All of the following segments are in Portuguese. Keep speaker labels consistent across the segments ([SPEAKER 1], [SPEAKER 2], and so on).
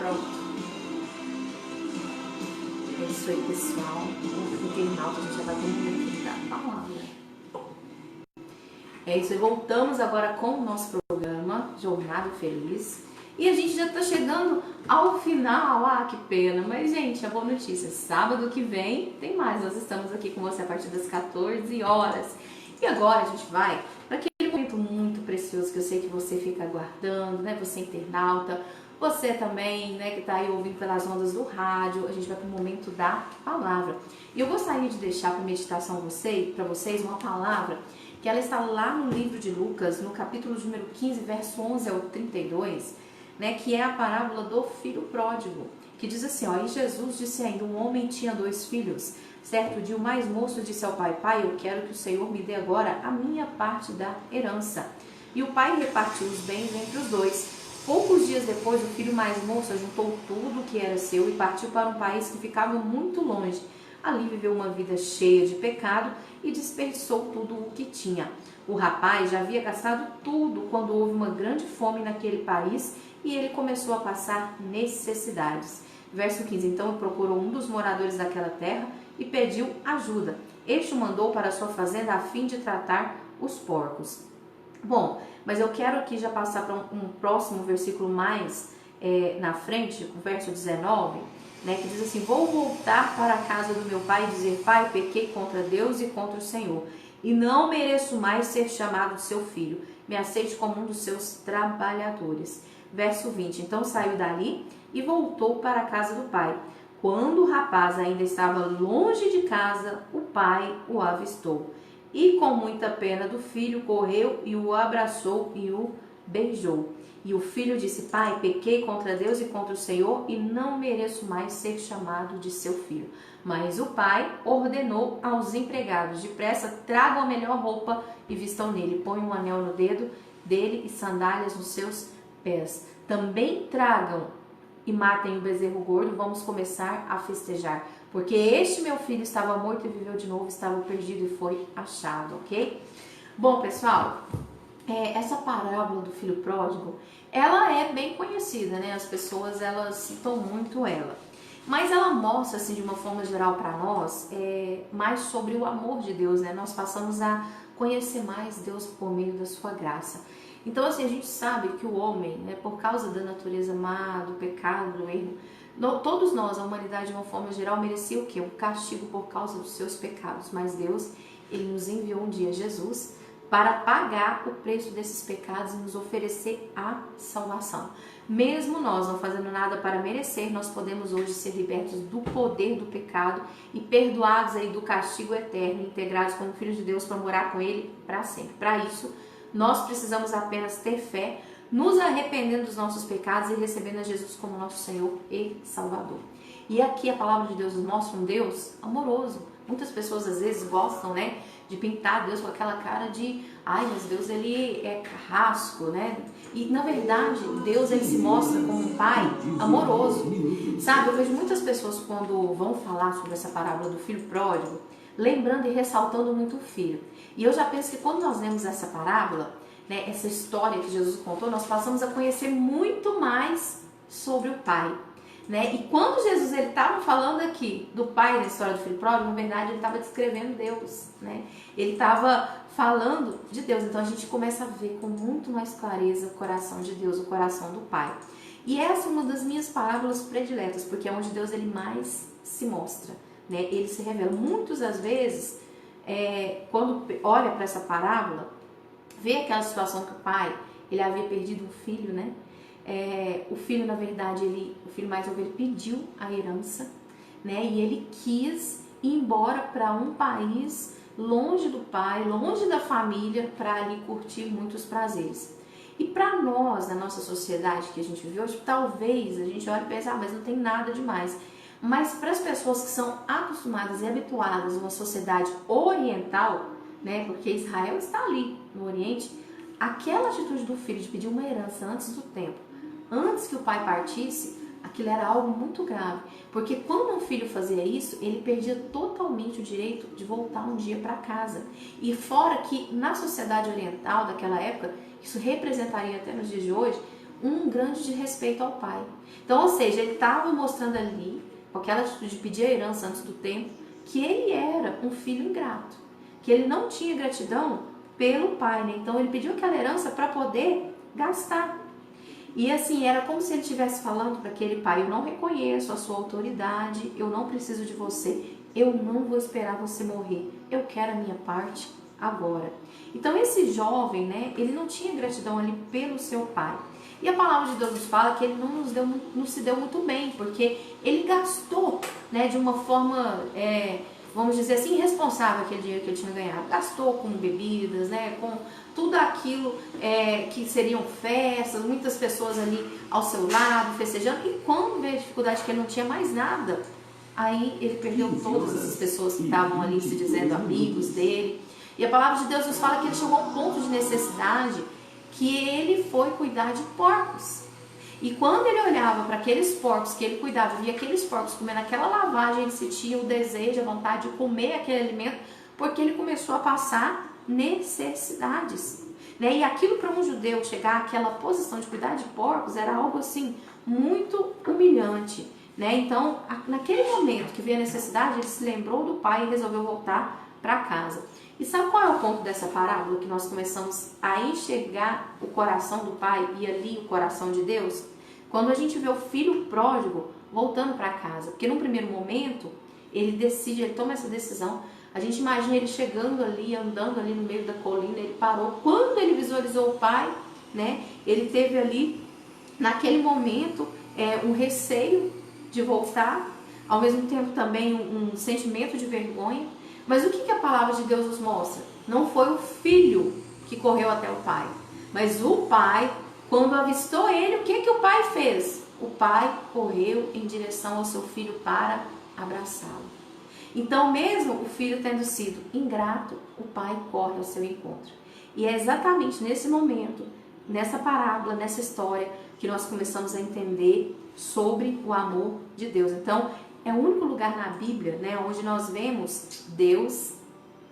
[SPEAKER 1] Pronto. É isso aí, pessoal. O internauta, a gente já vai ter um momento da palavra. É isso aí, voltamos agora com o nosso programa Jornada Feliz. E a gente já está chegando ao final. Ah, que pena. Mas, gente, a boa notícia, sábado que vem tem mais. Nós estamos aqui com você a partir das 14 horas. E agora a gente vai para aquele momento muito precioso que eu sei que você fica aguardando, né? Você internauta, você também, né, que está aí ouvindo pelas ondas do rádio. A gente vai para o momento da palavra. E eu gostaria de deixar para meditação para vocês uma palavra que ela está lá no livro de Lucas, no capítulo número 15, verso 11 ao 32, né, que é a parábola do filho pródigo, que diz assim, ó, e Jesus disse ainda, um homem tinha 2 filhos. Certo dia o mais moço disse ao pai, pai, eu quero que o Senhor me dê agora a minha parte da herança. E o pai repartiu os bens entre os 2. Poucos dias depois, o filho mais moço juntou tudo que era seu e partiu para um país que ficava muito longe. Ali viveu uma vida cheia de pecado e desperdiçou tudo o que tinha. O rapaz já havia gastado tudo quando houve uma grande fome naquele país e ele começou a passar necessidades. Verso 15, então ele procurou um dos moradores daquela terra e pediu ajuda. Este o mandou para a sua fazenda a fim de tratar os porcos. Bom, mas eu quero aqui já passar para um próximo versículo mais na frente, o verso 19, né, que diz assim, vou voltar para a casa do meu pai e dizer, pai, pequei contra Deus e contra o Senhor, e não mereço mais ser chamado de seu filho, me aceite como um dos seus trabalhadores. Verso 20, então saiu dali e voltou para a casa do pai. Quando o rapaz ainda estava longe de casa, o pai o avistou. E com muita pena do filho, correu e o abraçou e o beijou. E o filho disse, pai, pequei contra Deus e contra o Senhor e não mereço mais ser chamado de seu filho. Mas o pai ordenou aos empregados, depressa tragam a melhor roupa e vistam nele. Põe um anel no dedo dele e sandálias nos seus pés. Também tragam e matem o bezerro gordo, vamos começar a festejar. Porque este meu filho estava morto e viveu de novo, estava perdido e foi achado, ok? Bom, pessoal, essa parábola do filho pródigo, ela é bem conhecida, né? As pessoas, elas citam muito ela. Mas ela mostra, assim, de uma forma geral para nós, mais sobre o amor de Deus, né? Nós passamos a conhecer mais Deus por meio da sua graça. Então, assim, a gente sabe que o homem, né, por causa da natureza má, do pecado, do erro, todos nós, a humanidade de uma forma geral, merecia o quê? Um castigo por causa dos seus pecados. Mas Deus, Ele nos enviou um dia Jesus para pagar o preço desses pecados e nos oferecer a salvação. Mesmo nós não fazendo nada para merecer, nós podemos hoje ser libertos do poder do pecado e perdoados aí do castigo eterno, integrados como filhos de Deus para morar com Ele para sempre. Para isso, nós precisamos apenas ter fé, nos arrependendo dos nossos pecados e recebendo a Jesus como nosso Senhor e Salvador. E aqui a palavra de Deus nos mostra um Deus amoroso. Muitas pessoas às vezes gostam, né, de pintar Deus com aquela cara de, ai, mas Deus ele é carrasco, né? E na verdade, Deus ele se mostra como um pai amoroso. Sabe, eu vejo muitas pessoas quando vão falar sobre essa parábola do filho pródigo, lembrando e ressaltando muito o filho. E eu já penso que quando nós lemos essa parábola, né, essa história que Jesus contou, nós passamos a conhecer muito mais sobre o pai. Né? E quando Jesus estava falando aqui do pai na história do filho pródigo, na verdade ele estava descrevendo Deus, né? Ele estava falando de Deus. Então a gente começa a ver com muito mais clareza o coração de Deus, o coração do pai. E essa é uma das minhas parábolas prediletas, porque é onde Deus ele mais se mostra, né? Ele se revela. Muitas das vezes, quando olha para essa parábola, vê aquela situação que o pai ele havia perdido um filho, né? O filho, na verdade, o filho mais novo, ele pediu a herança, né? E ele quis ir embora para um país longe do pai, longe da família, para ali curtir muitos prazeres. E para nós, na nossa sociedade que a gente vive hoje, talvez a gente olhe e pense, mas não tem nada demais. Mas para as pessoas que são acostumadas e habituadas a uma sociedade oriental, né? Porque Israel está ali no Oriente, aquela atitude do filho de pedir uma herança antes do tempo, antes que o pai partisse, aquilo era algo muito grave. Porque quando um filho fazia isso, ele perdia totalmente o direito de voltar um dia para casa. E fora que na sociedade oriental daquela época, isso representaria até nos dias de hoje, um grande desrespeito ao pai. Então, ou seja, ele estava mostrando ali, com aquela atitude de pedir a herança antes do tempo, que ele era um filho ingrato, que ele não tinha gratidão pelo pai, né? Então ele pediu aquela herança para poder gastar. E assim, era como se ele estivesse falando para aquele pai: eu não reconheço a sua autoridade, eu não preciso de você, eu não vou esperar você morrer, eu quero a minha parte agora. Então esse jovem, né, ele não tinha gratidão ali pelo seu pai. E a palavra de Deus nos fala que ele não se deu muito bem, porque ele gastou, né, de uma forma, vamos dizer assim, irresponsável aquele dinheiro que ele tinha ganhado. Gastou com bebidas, né, com tudo aquilo que seriam festas, muitas pessoas ali ao seu lado, festejando. E quando veio a dificuldade que ele não tinha mais nada, aí ele perdeu todas essas pessoas que estavam ali se dizendo amigos dele. E a palavra de Deus nos fala que ele chegou a um ponto de necessidade que ele foi cuidar de porcos. E quando ele olhava para aqueles porcos que ele cuidava, via aqueles porcos comendo aquela lavagem, ele sentia o desejo, a vontade de comer aquele alimento, porque ele começou a passar necessidades. Né? E aquilo para um judeu chegar àquela posição de cuidar de porcos era algo assim muito humilhante. Né? Então, naquele momento que veio a necessidade, ele se lembrou do pai e resolveu voltar para casa. E sabe qual é o ponto dessa parábola? Que nós começamos a enxergar o coração do pai e ali o coração de Deus? Quando a gente vê o filho pródigo voltando para casa. Porque num primeiro momento, ele toma essa decisão. A gente imagina ele chegando ali, andando ali no meio da colina, ele parou. Quando ele visualizou o pai, né, ele teve ali, naquele momento, um receio de voltar, ao mesmo tempo também um sentimento de vergonha. Mas o que a palavra de Deus nos mostra? Não foi o filho que correu até o pai, mas o pai, quando avistou ele, o que o pai fez? O pai correu em direção ao seu filho para abraçá-lo. Então, mesmo o filho tendo sido ingrato, o pai corre ao seu encontro. E é exatamente nesse momento, nessa parábola, nessa história, que nós começamos a entender sobre o amor de Deus. Então, é o único lugar na Bíblia, né, onde nós vemos Deus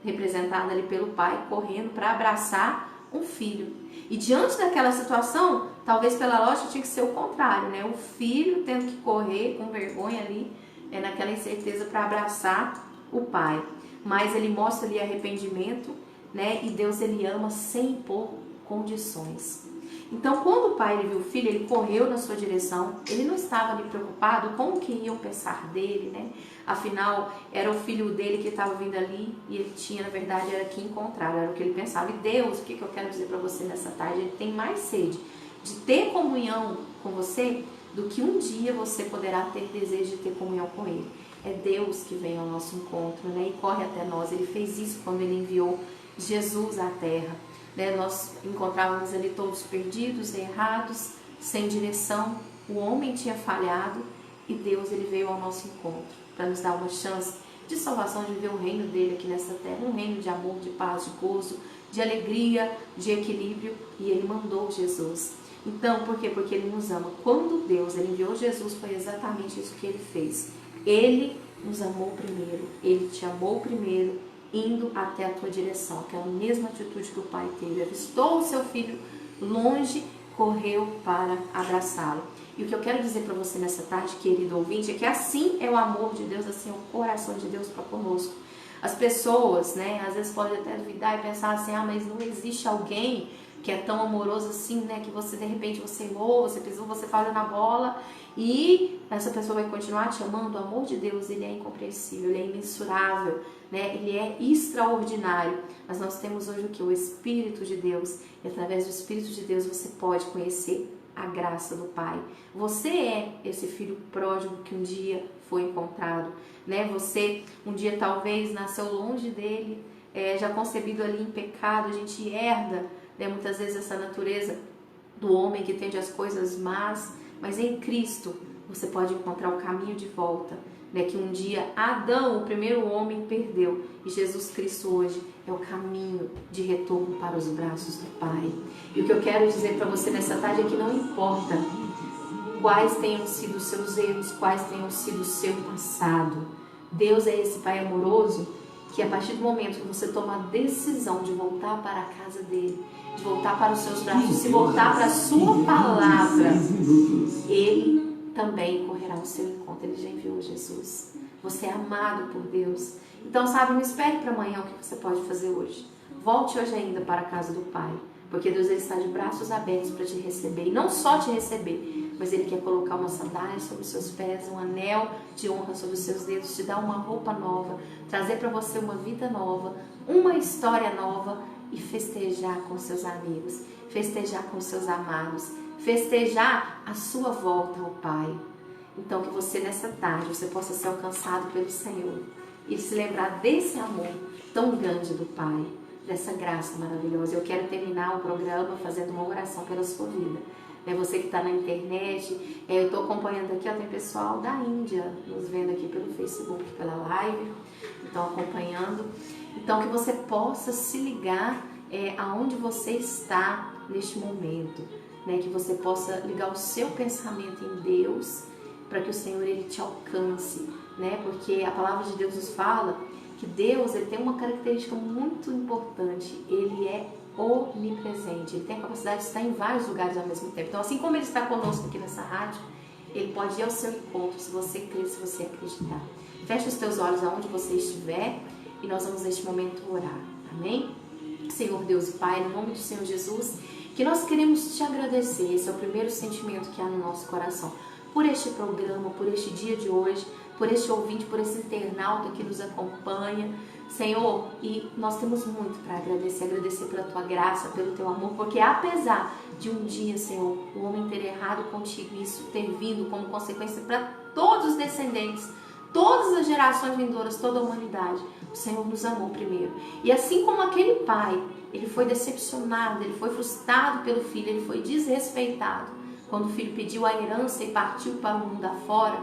[SPEAKER 1] representado ali pelo pai correndo para abraçar um filho. E diante daquela situação, talvez pela lógica tinha que ser o contrário, né? O filho tendo que correr com vergonha ali, naquela incerteza para abraçar o pai. Mas ele mostra ali arrependimento, né? E Deus, ele ama sem impor condições. Então, quando o pai ele viu o filho, ele correu na sua direção. Ele não estava ali preocupado com o que iam pensar dele, né? Afinal, era o filho dele que estava vindo ali e ele tinha, na verdade, era que encontrar, era o que ele pensava. E Deus, o que eu quero dizer para você nessa tarde? Ele tem mais sede de ter comunhão com você do que um dia você poderá ter desejo de ter comunhão com ele. É Deus que vem ao nosso encontro, né? E corre até nós. Ele fez isso quando ele enviou Jesus à terra. Né, nós encontrávamos ali todos perdidos, errados, sem direção. O homem tinha falhado e Deus, ele veio ao nosso encontro para nos dar uma chance de salvação, de viver o reino dele aqui nessa terra, um reino de amor, de paz, de gozo, de alegria, de equilíbrio, e ele mandou Jesus. Então, por quê? Porque ele nos ama. Quando Deus ele enviou Jesus, foi exatamente isso que ele fez. Ele nos amou primeiro, ele te amou primeiro, indo até a tua direção, aquela mesma atitude que o pai teve, avistou o seu filho longe, correu para abraçá-lo. E o que eu quero dizer para você nessa tarde, querido ouvinte, é que assim é o amor de Deus, assim é o coração de Deus para conosco. As pessoas, né, às vezes podem até duvidar e pensar assim, mas não existe alguém que é tão amoroso assim, né, que você de repente você errou, você pisou, você falhou na bola e essa pessoa vai continuar te amando. O amor de Deus, ele é incompreensível, ele é imensurável, né, ele é extraordinário. Mas nós temos hoje o que? O Espírito de Deus, e através do Espírito de Deus você pode conhecer a graça do Pai. Você é esse filho pródigo que um dia foi encontrado, né? Você um dia talvez nasceu longe dele, já concebido ali em pecado. A gente herda, né, muitas vezes essa natureza do homem que tende as coisas más, mas em Cristo você pode encontrar o caminho de volta, né, que um dia Adão, o primeiro homem, perdeu, e Jesus Cristo hoje é o caminho de retorno para os braços do Pai. E o que eu quero dizer para você nessa tarde é que não importa quais tenham sido os seus erros, quais tenham sido o seu passado, Deus é esse Pai amoroso que a partir do momento que você toma a decisão de voltar para a casa dele, de voltar para os seus braços, de se voltar para a sua palavra, ele também correrá ao seu encontro. Ele já enviou Jesus. Você é amado por Deus. Então, sabe, não espere para amanhã o que você pode fazer hoje. Volte hoje ainda para a casa do Pai, porque Deus ele está de braços abertos para te receber. E não só te receber, mas Ele quer colocar uma sandália sobre os seus pés, um anel de honra sobre os seus dedos, te dar uma roupa nova, trazer para você uma vida nova, uma história nova e festejar com seus amigos, festejar com seus amados, festejar a sua volta ao Pai. Então que você nessa tarde, você possa ser alcançado pelo Senhor e se lembrar desse amor tão grande do Pai, dessa graça maravilhosa. Eu quero terminar o programa fazendo uma oração pela sua vida. Você que está na internet, eu estou acompanhando aqui, tem pessoal da Índia nos vendo aqui pelo Facebook, pela live, estão acompanhando. Então que você possa se ligar aonde você está neste momento, que você possa ligar o seu pensamento em Deus, para que o Senhor ele te alcance, porque a palavra de Deus nos fala que Deus ele tem uma característica muito importante, ele é onipresente, ele tem a capacidade de estar em vários lugares ao mesmo tempo. Então, assim como ele está conosco aqui nessa rádio, ele pode ir ao seu encontro, se você crer, se você acreditar. Feche os teus olhos aonde você estiver e nós vamos neste momento orar, amém? Senhor Deus e Pai, no nome do Senhor Jesus, que nós queremos te agradecer, esse é o primeiro sentimento que há no nosso coração, por este programa, por este dia de hoje, por este ouvinte, por esse internauta que nos acompanha, Senhor, e nós temos muito para agradecer pela Tua graça, pelo Teu amor, porque apesar de um dia, Senhor, o homem ter errado contigo, isso ter vindo como consequência para todos os descendentes, todas as gerações vindouras, toda a humanidade, o Senhor nos amou primeiro. E assim como aquele pai, ele foi decepcionado, ele foi frustrado pelo filho, ele foi desrespeitado, quando o filho pediu a herança e partiu para o mundo afora,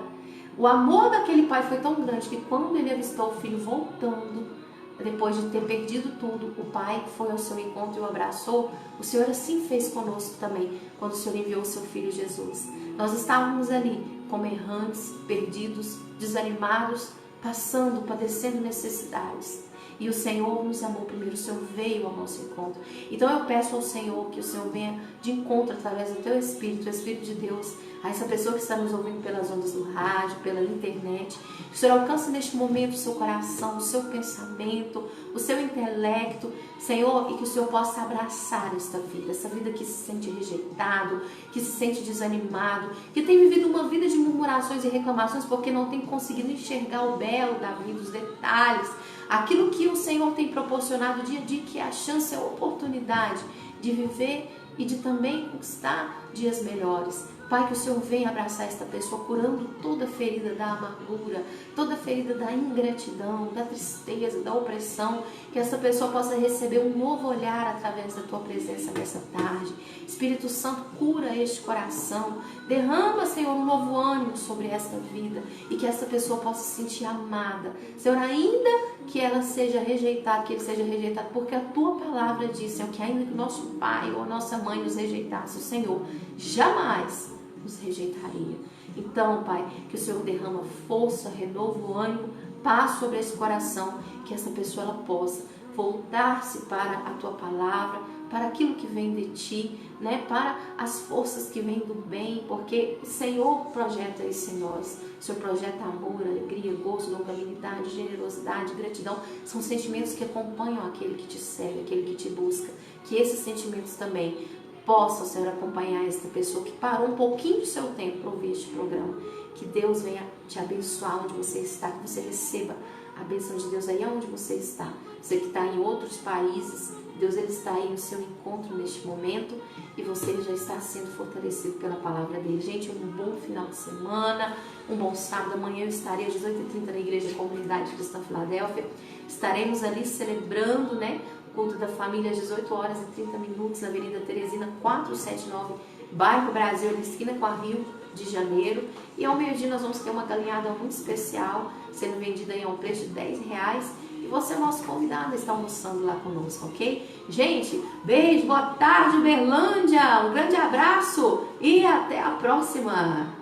[SPEAKER 1] o amor daquele pai foi tão grande que quando ele avistou o filho voltando, depois de ter perdido tudo, o pai foi ao seu encontro e o abraçou. O Senhor assim fez conosco também, quando o Senhor enviou o seu filho Jesus. Nós estávamos ali como errantes, perdidos, desanimados, passando, padecendo necessidades. E o Senhor nos amou primeiro, o Senhor veio ao nosso encontro. Então eu peço ao Senhor que o Senhor venha de encontro através do Teu Espírito, o Espírito de Deus, a essa pessoa que está nos ouvindo pelas ondas do rádio, pela internet. Que o Senhor alcance neste momento o seu coração, o seu pensamento, o seu intelecto, Senhor, e que o Senhor possa abraçar essa vida que se sente rejeitado, que se sente desanimado, que tem vivido uma vida de murmurações e reclamações porque não tem conseguido enxergar o belo da vida, os detalhes, aquilo que o Senhor tem proporcionado dia a dia, que é a chance, a oportunidade de viver e de também conquistar dias melhores. Pai, que o Senhor venha abraçar esta pessoa, curando toda ferida da amargura, toda ferida da ingratidão, da tristeza, da opressão, que essa pessoa possa receber um novo olhar através da Tua presença nessa tarde. Espírito Santo, cura este coração, derrama, Senhor, um novo ânimo sobre esta vida e que essa pessoa possa se sentir amada. Senhor, ainda que ela seja rejeitada, que ele seja rejeitado, porque a Tua palavra diz, Senhor, que ainda que nosso pai ou nossa mãe nos rejeitasse, o Senhor jamais nos rejeitaria. Então, Pai, que o Senhor derrama força, renovo, ânimo, paz sobre esse coração, que essa pessoa ela possa voltar-se para a Tua palavra, para aquilo que vem de Ti, para as forças que vêm do bem, porque o Senhor projeta isso em nós. O Senhor projeta amor, alegria, gozo, longanimidade, generosidade, gratidão. São sentimentos que acompanham aquele que te serve, aquele que te busca. Que esses sentimentos também possa, Senhor, acompanhar esta pessoa que parou um pouquinho do seu tempo para ouvir este programa. Que Deus venha te abençoar onde você está, que você receba a bênção de Deus aí onde você está. Você que está em outros países, Deus ele está aí no seu encontro neste momento e você já está sendo fortalecido pela palavra dele. Gente, um bom final de semana, um bom sábado. Amanhã eu estarei às 18h30 na Igreja Comunidade Cristã Filadélfia. Estaremos ali celebrando, o culto da família às 18h30 na Avenida Teresina 479, bairro Brasil, na esquina com a Rio de Janeiro. E ao meio-dia nós vamos ter uma galinhada muito especial, sendo vendida aí a um preço de R$10. E você é nosso convidado a estar almoçando lá conosco, ok? Gente, beijo, boa tarde, Uberlândia, um grande abraço e até a próxima!